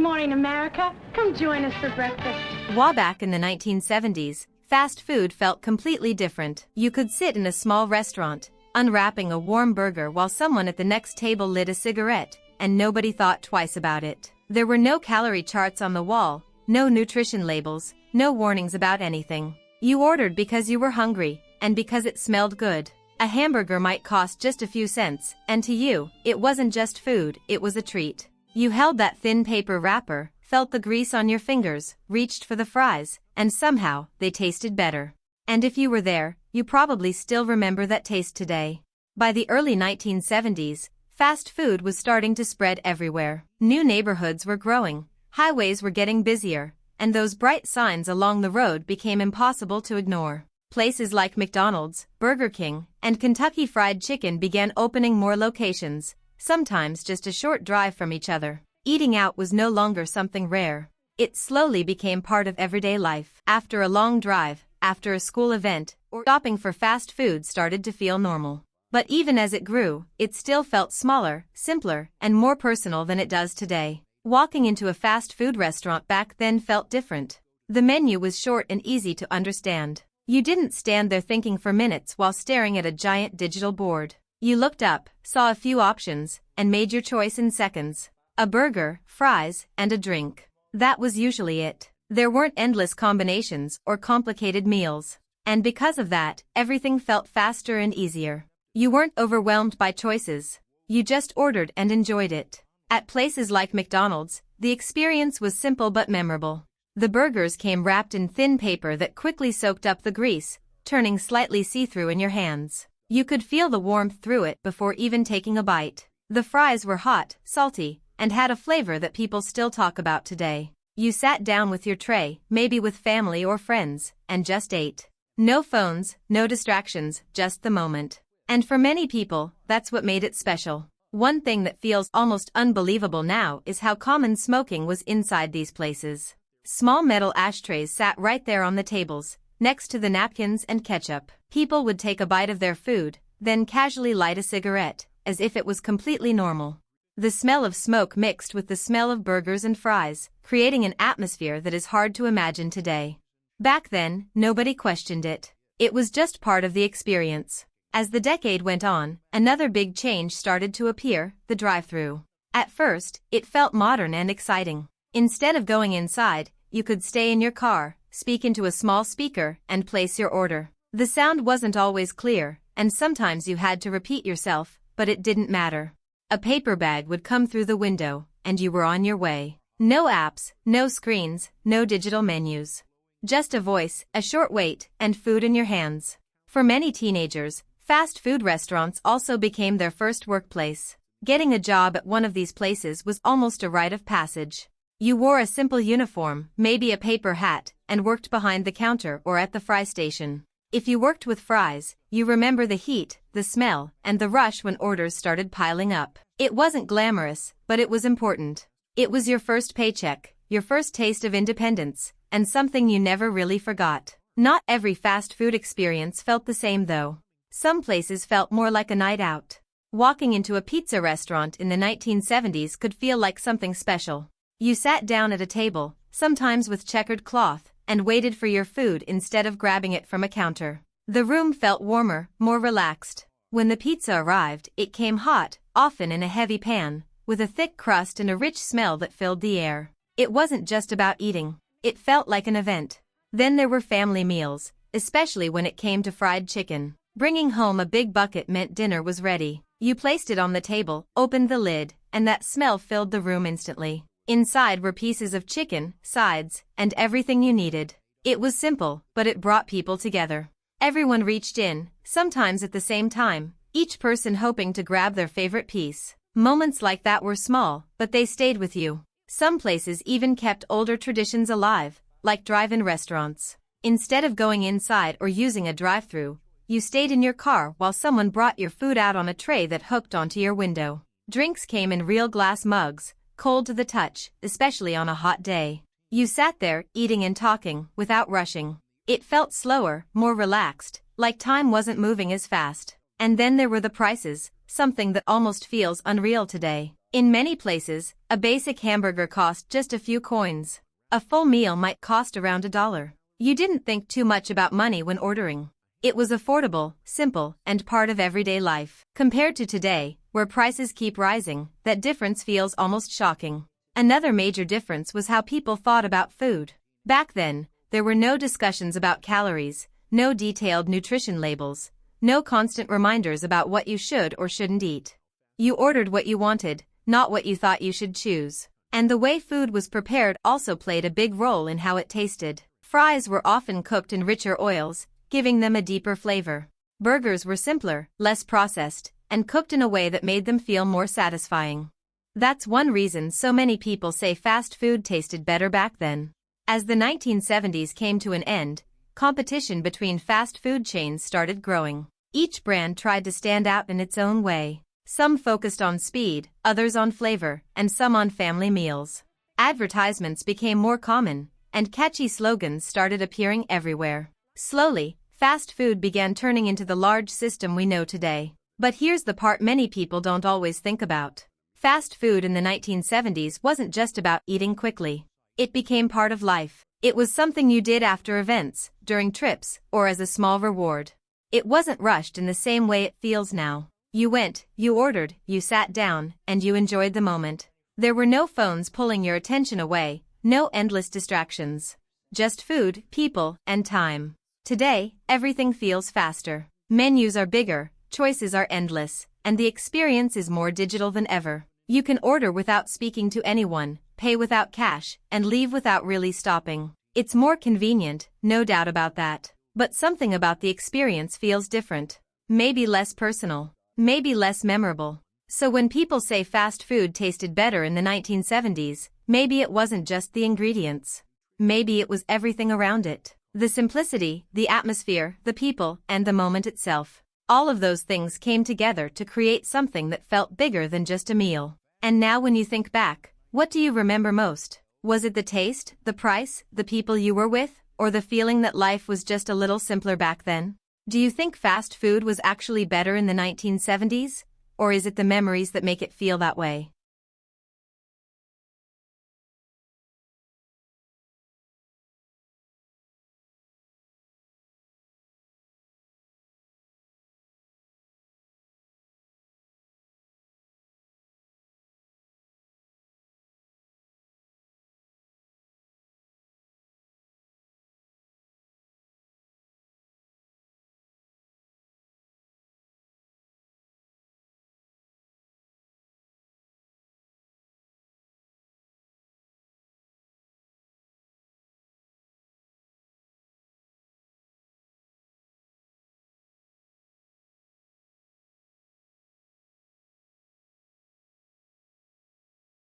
morning, America. Come join us for breakfast. Way back in the 1970s, fast food felt completely different. You could sit in a small restaurant, unwrapping a warm burger while someone at the next table lit a cigarette, and nobody thought twice about it. There were no calorie charts on the wall, no nutrition labels, no warnings about anything. You ordered because you were hungry, and because it smelled good. A hamburger might cost just a few cents, and to you, it wasn't just food, it was a treat. You held that thin paper wrapper, felt the grease on your fingers, reached for the fries, and somehow, they tasted better. And if you were there, you probably still remember that taste today. By the early 1970s, fast food was starting to spread everywhere. New neighborhoods were growing, highways were getting busier, and those bright signs along the road became impossible to ignore. Places like McDonald's, Burger King, and Kentucky Fried Chicken began opening more locations, sometimes just a short drive from each other. Eating out was no longer something rare. It slowly became part of everyday life. After a long drive, after a school event, or stopping for fast food started to feel normal. But even as it grew, it still felt smaller, simpler, and more personal than it does today. Walking into a fast food restaurant back then felt different. The menu was short and easy to understand. You didn't stand there thinking for minutes while staring at a giant digital board. You looked up, saw a few options, and made your choice in seconds. A burger, fries, and a drink. That was usually it. There weren't endless combinations or complicated meals. And because of that, everything felt faster and easier. You weren't overwhelmed by choices. You just ordered and enjoyed it. At places like McDonald's, the experience was simple but memorable. The burgers came wrapped in thin paper that quickly soaked up the grease, turning slightly see-through in your hands. You could feel the warmth through it before even taking a bite. The fries were hot, salty, and had a flavor that people still talk about today. You sat down with your tray, maybe with family or friends, and just ate. No phones, no distractions, just the moment. And for many people, that's what made it special. One thing that feels almost unbelievable now is how common smoking was inside these places. Small metal ashtrays sat right there on the tables, next to the napkins and ketchup. People would take a bite of their food, then casually light a cigarette, as if it was completely normal. The smell of smoke mixed with the smell of burgers and fries, creating an atmosphere that is hard to imagine today. Back then, nobody questioned it. It was just part of the experience. As the decade went on, another big change started to appear, the drive-thru. At first, it felt modern and exciting. Instead of going inside, you could stay in your car, speak into a small speaker, and place your order. The sound wasn't always clear, and sometimes you had to repeat yourself, but it didn't matter. A paper bag would come through the window, and you were on your way. No apps, no screens, no digital menus. Just a voice, a short wait, and food in your hands. For many teenagers, fast food restaurants also became their first workplace. Getting a job at one of these places was almost a rite of passage. You wore a simple uniform, maybe a paper hat, and worked behind the counter or at the fry station. If you worked with fries, you remember the heat, the smell, and the rush when orders started piling up. It wasn't glamorous, but it was important. It was your first paycheck, your first taste of independence, and something you never really forgot. Not every fast food experience felt the same though. Some places felt more like a night out. Walking into a pizza restaurant in the 1970s could feel like something special. You sat down at a table, sometimes with checkered cloth, and waited for your food instead of grabbing it from a counter. The room felt warmer, more relaxed. When the pizza arrived, it came hot, often in a heavy pan, with a thick crust and a rich smell that filled the air. It wasn't just about eating. It felt like an event. Then there were family meals, especially when it came to fried chicken. Bringing home a big bucket meant dinner was ready. You placed it on the table, opened the lid, and that smell filled the room instantly. Inside were pieces of chicken, sides, and everything you needed. It was simple, but it brought people together. Everyone reached in, sometimes at the same time, each person hoping to grab their favorite piece. Moments like that were small, but they stayed with you. Some places even kept older traditions alive, like drive-in restaurants. Instead of going inside or using a drive-thru, you stayed in your car while someone brought your food out on a tray that hooked onto your window. Drinks came in real glass mugs, cold to the touch, especially on a hot day. You sat there, eating and talking, without rushing. It felt slower, more relaxed, like time wasn't moving as fast. And then there were the prices, something that almost feels unreal today. In many places, a basic hamburger cost just a few coins. A full meal might cost around $1. You didn't think too much about money when ordering. It was affordable, simple, and part of everyday life. Compared to today, where prices keep rising, that difference feels almost shocking. Another major difference was how people thought about food. Back then, there were no discussions about calories, no detailed nutrition labels, no constant reminders about what you should or shouldn't eat. You ordered what you wanted, not what you thought you should choose. And the way food was prepared also played a big role in how it tasted. Fries were often cooked in richer oils, giving them a deeper flavor. Burgers were simpler, less processed, and cooked in a way that made them feel more satisfying. That's one reason so many people say fast food tasted better back then. As the 1970s came to an end, competition between fast food chains started growing. Each brand tried to stand out in its own way. Some focused on speed, others on flavor, and some on family meals. Advertisements became more common, and catchy slogans started appearing everywhere. Slowly, fast food began turning into the large system we know today. But here's the part many people don't always think about. Fast food in the 1970s wasn't just about eating quickly. It became part of life. It was something you did after events, during trips, or as a small reward. It wasn't rushed in the same way it feels now. You went, you ordered, you sat down, and you enjoyed the moment. There were no phones pulling your attention away, no endless distractions. Just food, people, and time. Today, everything feels faster. Menus are bigger, choices are endless, and the experience is more digital than ever. You can order without speaking to anyone, pay without cash, and leave without really stopping. It's more convenient, no doubt about that. But something about the experience feels different. Maybe less personal. Maybe less memorable. So when people say fast food tasted better in the 1970s, maybe it wasn't just the ingredients. Maybe it was everything around it. The simplicity, the atmosphere, the people, and the moment itself. All of those things came together to create something that felt bigger than just a meal. And now when you think back, what do you remember most? Was it the taste, the price, the people you were with, or the feeling that life was just a little simpler back then? Do you think fast food was actually better in the 1970s? Or is it the memories that make it feel that way?